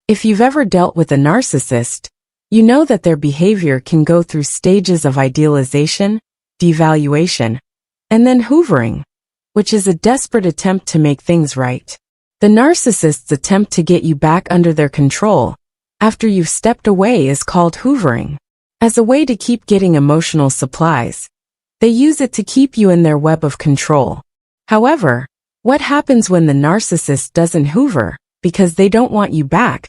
If you've ever dealt with a narcissist, you know that their behavior can go through stages of idealization, devaluation, and then hoovering, which is a desperate attempt to make things right. The narcissist's attempt to get you back under their control after you've stepped away is called hoovering. As a way to keep getting emotional supplies, they use it to keep you in their web of control. However, what happens when the narcissist doesn't hoover because they don't want you back,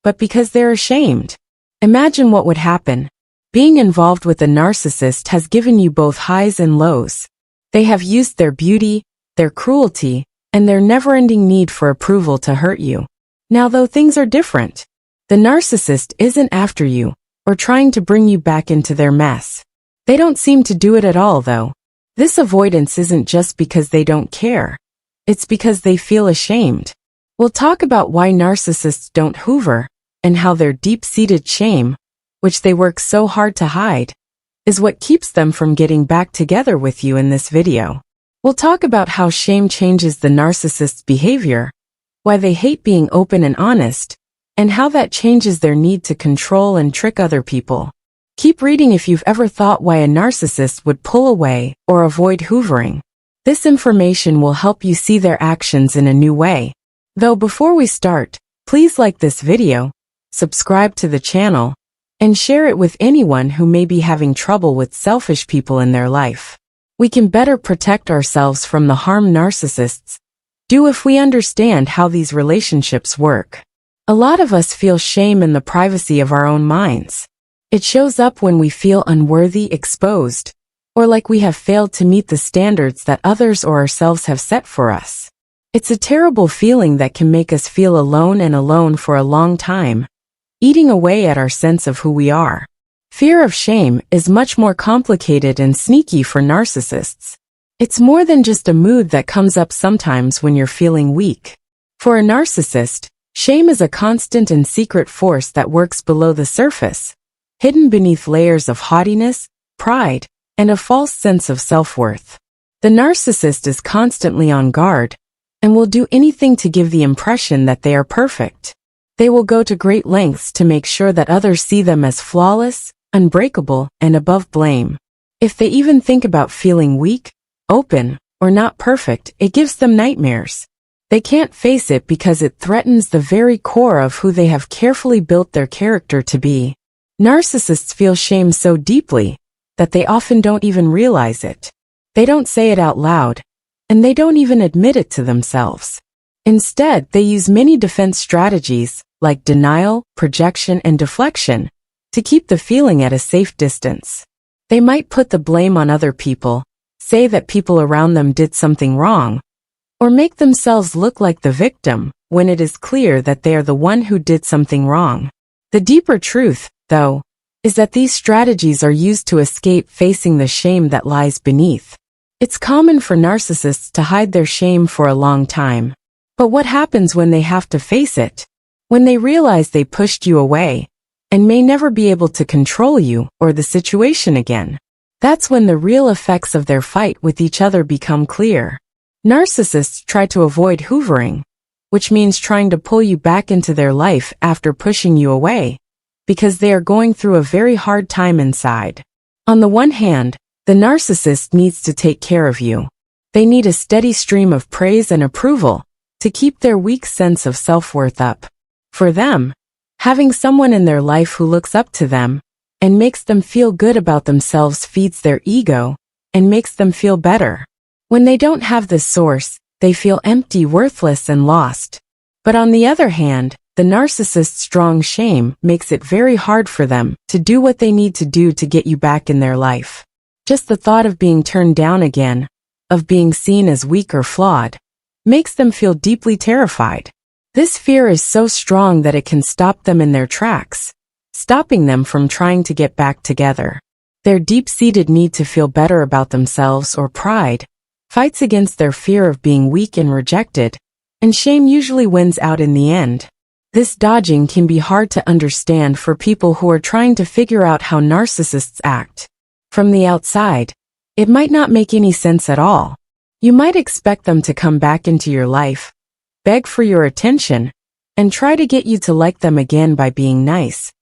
but because they're ashamed? Imagine what would happen. Being involved with a narcissist has given you both highs and lows. They have used their beauty, their cruelty, and their never-ending need for approval to hurt you. Now though, things are different. The narcissist isn't after you or trying to bring you back into their mess. They don't seem to do it at all though. This avoidance isn't just because they don't care. It's because they feel ashamed. We'll talk about why narcissists don't hoover and how their deep-seated shame, which they work so hard to hide, is what keeps them from getting back together with you in this video. We'll talk about how shame changes the narcissist's behavior, why they hate being open and honest, and how that changes their need to control and trick other people. Keep reading if you've ever thought why a narcissist would pull away or avoid hoovering. This information will help you see their actions in a new way. Though before we start, please like this video, subscribe to the channel, and share it with anyone who may be having trouble with selfish people in their life. We can better protect ourselves from the harm narcissists do if we understand how these relationships work. A lot of us feel shame in the privacy of our own minds. It shows up when we feel unworthy, exposed, or like we have failed to meet the standards that others or ourselves have set for us. It's a terrible feeling that can make us feel alone for a long time, eating away at our sense of who we are. Fear of shame is much more complicated and sneaky for narcissists. It's more than just a mood that comes up sometimes when you're feeling weak. For a narcissist, shame is a constant and secret force that works below the surface, hidden beneath layers of haughtiness, pride, and a false sense of self-worth. The narcissist is constantly on guard and will do anything to give the impression that they are perfect. They will go to great lengths to make sure that others see them as flawless, unbreakable, and above blame. If they even think about feeling weak, open, or not perfect, it gives them nightmares. They can't face it because it threatens the very core of who they have carefully built their character to be. Narcissists feel shame so deeply that they often don't even realize it. They don't say it out loud, and they don't even admit it to themselves. Instead, they use many defense strategies, like denial, projection, and deflection, to keep the feeling at a safe distance. They might put the blame on other people, say that people around them did something wrong, or make themselves look like the victim when it is clear that they are the one who did something wrong. The deeper truth, though, is that these strategies are used to escape facing the shame that lies beneath. It's common for narcissists to hide their shame for a long time. But what happens when they have to face it? When they realize they pushed you away and may never be able to control you or the situation again. That's when the real effects of their fight with each other become clear. Narcissists try to avoid hoovering, which means trying to pull you back into their life after pushing you away, because they are going through a very hard time inside. On the one hand, the narcissist needs to take care of you. They need a steady stream of praise and approval to keep their weak sense of self-worth up. For them, having someone in their life who looks up to them and makes them feel good about themselves feeds their ego and makes them feel better. When they don't have this source, they feel empty, worthless, and lost. But on the other hand, the narcissist's strong shame makes it very hard for them to do what they need to do to get you back in their life. Just the thought of being turned down again, of being seen as weak or flawed, makes them feel deeply terrified. This fear is so strong that it can stop them in their tracks, stopping them from trying to get back together. Their deep-seated need to feel better about themselves or pride fights against their fear of being weak and rejected, and shame usually wins out in the end. This dodging can be hard to understand for people who are trying to figure out how narcissists act. From the outside, it might not make any sense at all. You might expect them to come back into your life, beg for your attention, and try to get you to like them again by being nice,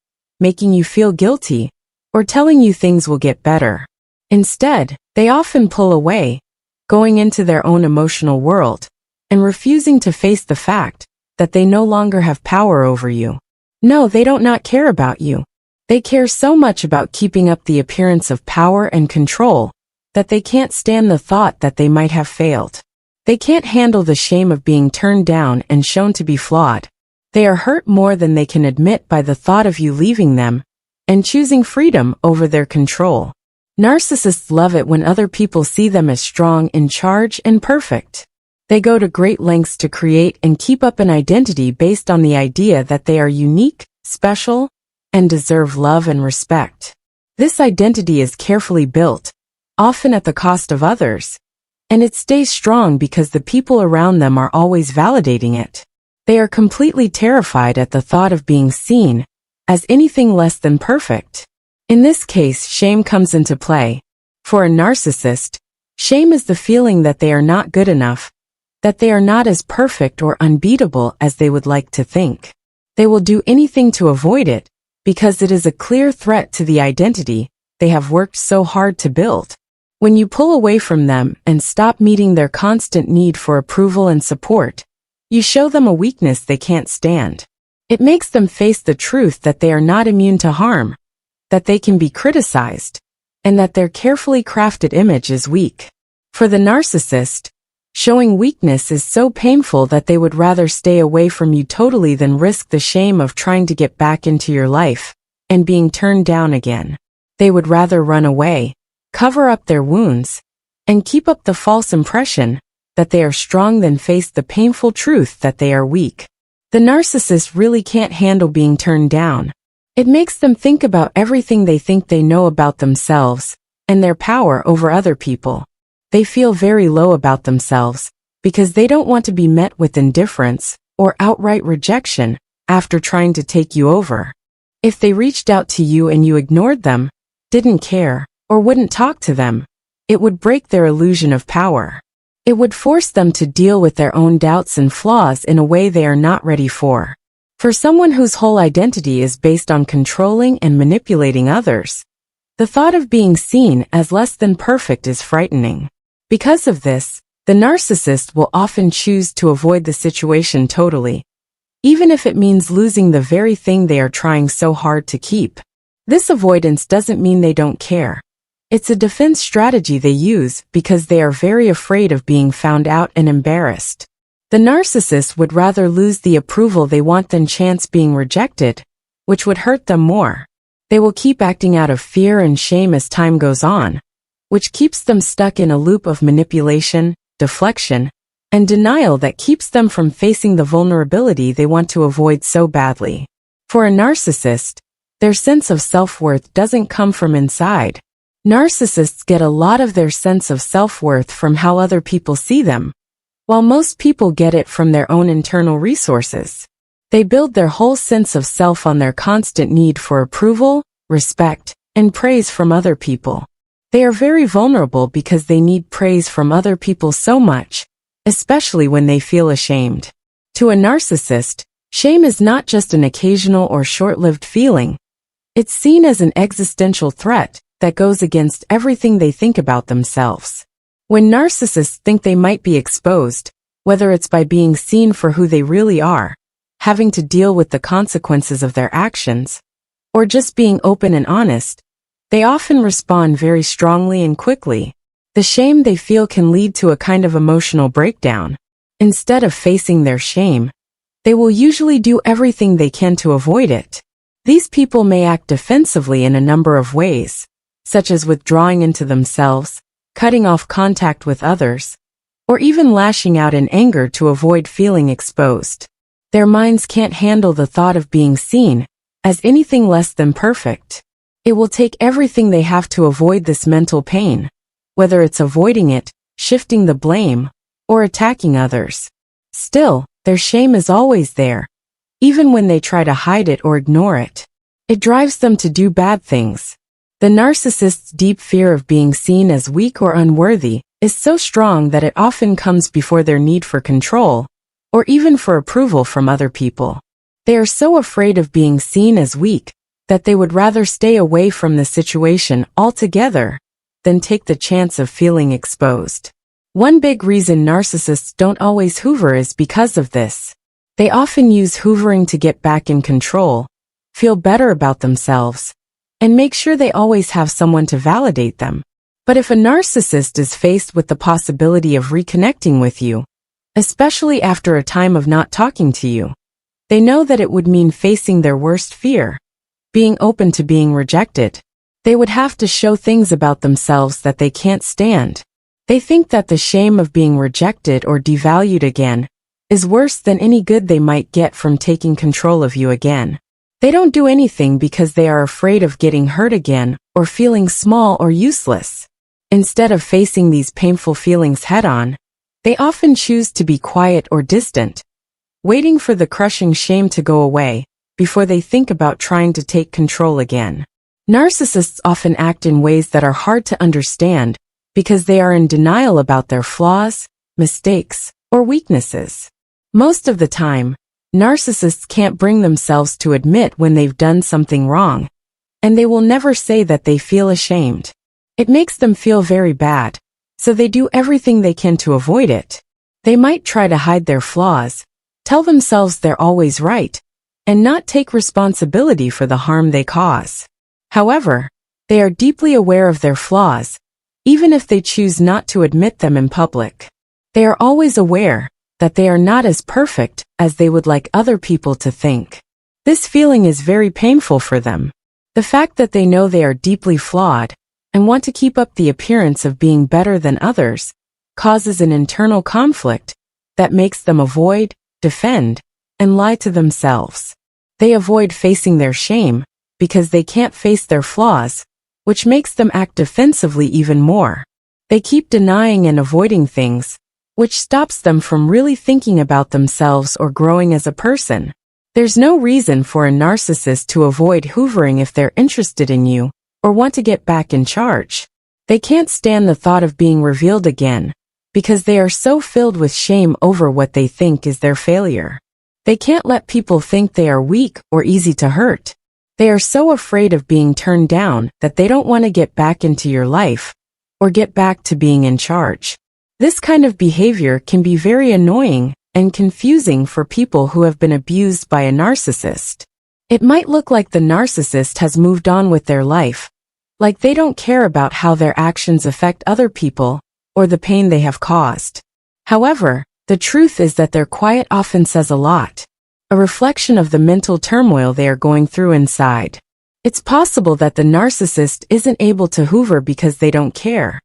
making you feel guilty, or telling you things will get better. Instead, they often pull away, going into their own emotional world, and refusing to face the fact that they no longer have power over you. No, they don't not care about you. They care so much about keeping up the appearance of power and control that they can't stand the thought that they might have failed. They can't handle the shame of being turned down and shown to be flawed. They are hurt more than they can admit by the thought of you leaving them and choosing freedom over their control. Narcissists love it when other people see them as strong, in charge, and perfect. They go to great lengths to create and keep up an identity based on the idea that they are unique, special, and deserve love and respect. This identity is carefully built, often at the cost of others, and it stays strong because the people around them are always validating it. They are completely terrified at the thought of being seen as anything less than perfect. In this case, shame comes into play. For a narcissist, shame is the feeling that they are not good enough, that they are not as perfect or unbeatable as they would like to think. They will do anything to avoid it, because it is a clear threat to the identity they have worked so hard to build. When you pull away from them and stop meeting their constant need for approval and support, you show them a weakness they can't stand. It makes them face the truth that they are not immune to harm, that they can be criticized, and that their carefully crafted image is weak. For the narcissist, showing weakness is so painful that they would rather stay away from you totally than risk the shame of trying to get back into your life and being turned down again. They would rather run away, cover up their wounds, and keep up the false impression that they are strong than face the painful truth that they are weak. The narcissist really can't handle being turned down. It makes them think about everything they think they know about themselves and their power over other people. They feel very low about themselves because they don't want to be met with indifference or outright rejection after trying to take you over. If they reached out to you and you ignored them, didn't care, or wouldn't talk to them, it would break their illusion of power. It would force them to deal with their own doubts and flaws in a way they are not ready for. For someone whose whole identity is based on controlling and manipulating others, the thought of being seen as less than perfect is frightening. Because of this, the narcissist will often choose to avoid the situation totally, even if it means losing the very thing they are trying so hard to keep. This avoidance doesn't mean they don't care. It's a defense strategy they use because they are very afraid of being found out and embarrassed. The narcissist would rather lose the approval they want than chance being rejected, which would hurt them more. They will keep acting out of fear and shame as time goes on, which keeps them stuck in a loop of manipulation, deflection, and denial that keeps them from facing the vulnerability they want to avoid so badly. For a narcissist, their sense of self-worth doesn't come from inside. Narcissists get a lot of their sense of self-worth from how other people see them, while most people get it from their own internal resources. They build their whole sense of self on their constant need for approval, respect, and praise from other people. They are very vulnerable because they need praise from other people so much, especially when they feel ashamed. To a narcissist, shame is not just an occasional or short-lived feeling. It's seen as an existential threat that goes against everything they think about themselves. When narcissists think they might be exposed, whether it's by being seen for who they really are, having to deal with the consequences of their actions, or just being open and honest, they often respond very strongly and quickly. The shame they feel can lead to a kind of emotional breakdown. Instead of facing their shame, they will usually do everything they can to avoid it. These people may act defensively in a number of ways, such as withdrawing into themselves, cutting off contact with others, or even lashing out in anger to avoid feeling exposed. Their minds can't handle the thought of being seen as anything less than perfect. It will take everything they have to avoid this mental pain, whether it's avoiding it, shifting the blame, or attacking others. Still, their shame is always there, even when they try to hide it or ignore it. It drives them to do bad things. The narcissist's deep fear of being seen as weak or unworthy is so strong that it often comes before their need for control, or even for approval from other people. They are so afraid of being seen as weak that they would rather stay away from the situation altogether than take the chance of feeling exposed. One big reason narcissists don't always hoover is because of this. They often use hoovering to get back in control, feel better about themselves, and make sure they always have someone to validate them. But if a narcissist is faced with the possibility of reconnecting with you, especially after a time of not talking to you, they know that it would mean facing their worst fear, being open to being rejected. They would have to show things about themselves that they can't stand. They think that the shame of being rejected or devalued again is worse than any good they might get from taking control of you again. They don't do anything because they are afraid of getting hurt again or feeling small or useless. Instead of facing these painful feelings head-on, they often choose to be quiet or distant, waiting for the crushing shame to go away before they think about trying to take control again. Narcissists often act in ways that are hard to understand because they are in denial about their flaws, mistakes, or weaknesses. Most of the time, narcissists can't bring themselves to admit when they've done something wrong, and they will never say that they feel ashamed. It makes them feel very bad, so they do everything they can to avoid it. They might try to hide their flaws, tell themselves they're always right, and not take responsibility for the harm they cause. However, they are deeply aware of their flaws, even if they choose not to admit them in public. They are always aware that they are not as perfect as they would like other people to think. This feeling is very painful for them. The fact that they know they are deeply flawed and want to keep up the appearance of being better than others causes an internal conflict that makes them avoid, defend, and lie to themselves. They avoid facing their shame because they can't face their flaws, which makes them act defensively even more. They keep denying and avoiding things, which stops them from really thinking about themselves or growing as a person. There's no reason for a narcissist to avoid hoovering if they're interested in you or want to get back in charge. They can't stand the thought of being revealed again because they are so filled with shame over what they think is their failure. They can't let people think they are weak or easy to hurt. They are so afraid of being turned down that they don't want to get back into your life or get back to being in charge. This kind of behavior can be very annoying and confusing for people who have been abused by a narcissist. It might look like the narcissist has moved on with their life, like they don't care about how their actions affect other people or the pain they have caused. However, the truth is that their quiet often says a lot, a reflection of the mental turmoil they are going through inside. It's possible that the narcissist isn't able to hoover because they don't care.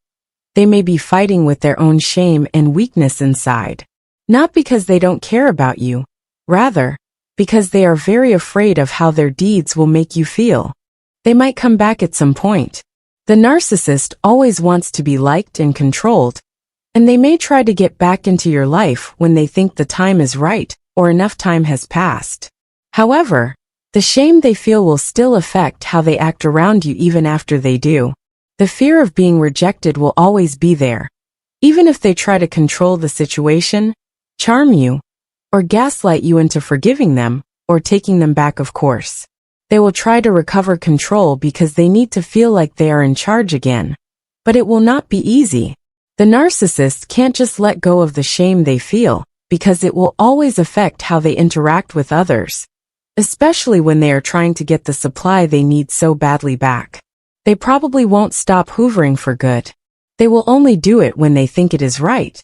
They may be fighting with their own shame and weakness inside. Not because they don't care about you, rather, because they are very afraid of how their deeds will make you feel. They might come back at some point. The narcissist always wants to be liked and controlled, and they may try to get back into your life when they think the time is right or enough time has passed. However, the shame they feel will still affect how they act around you even after they do. The fear of being rejected will always be there, even if they try to control the situation, charm you, or gaslight you into forgiving them or taking them back, of course. They will try to recover control because they need to feel like they are in charge again. But it will not be easy. The narcissist can't just let go of the shame they feel because it will always affect how they interact with others, especially when they are trying to get the supply they need so badly back. They probably won't stop hoovering for good. They will only do it when they think it is right.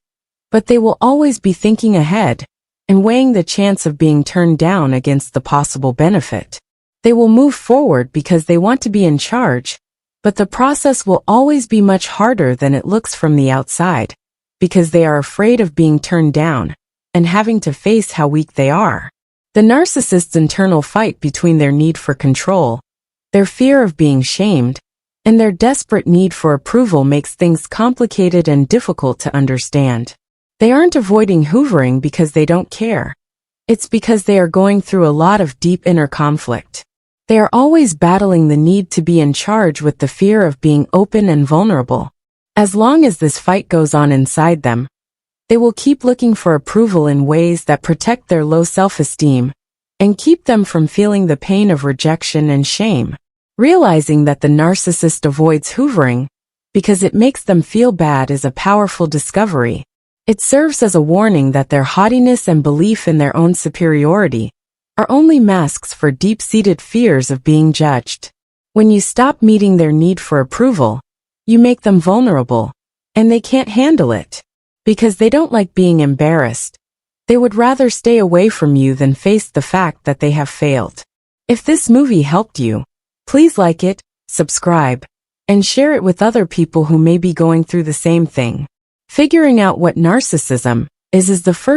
But they will always be thinking ahead and weighing the chance of being turned down against the possible benefit. They will move forward because they want to be in charge, but the process will always be much harder than it looks from the outside, because they are afraid of being turned down and having to face how weak they are. The narcissist's internal fight between their need for control, their fear of being shamed, and their desperate need for approval makes things complicated and difficult to understand. They aren't avoiding hoovering because they don't care. It's because they are going through a lot of deep inner conflict. They are always battling the need to be in charge with the fear of being open and vulnerable. As long as this fight goes on inside them, they will keep looking for approval in ways that protect their low self-esteem, and keep them from feeling the pain of rejection and shame. Realizing that the narcissist avoids hoovering because it makes them feel bad is a powerful discovery. It serves as a warning that their haughtiness and belief in their own superiority are only masks for deep-seated fears of being judged. When you stop meeting their need for approval, you make them vulnerable, and they can't handle it. Because they don't like being embarrassed, they would rather stay away from you than face the fact that they have failed. If this movie helped you, please like it, subscribe, and share it with other people who may be going through the same thing. Figuring out what narcissism is the first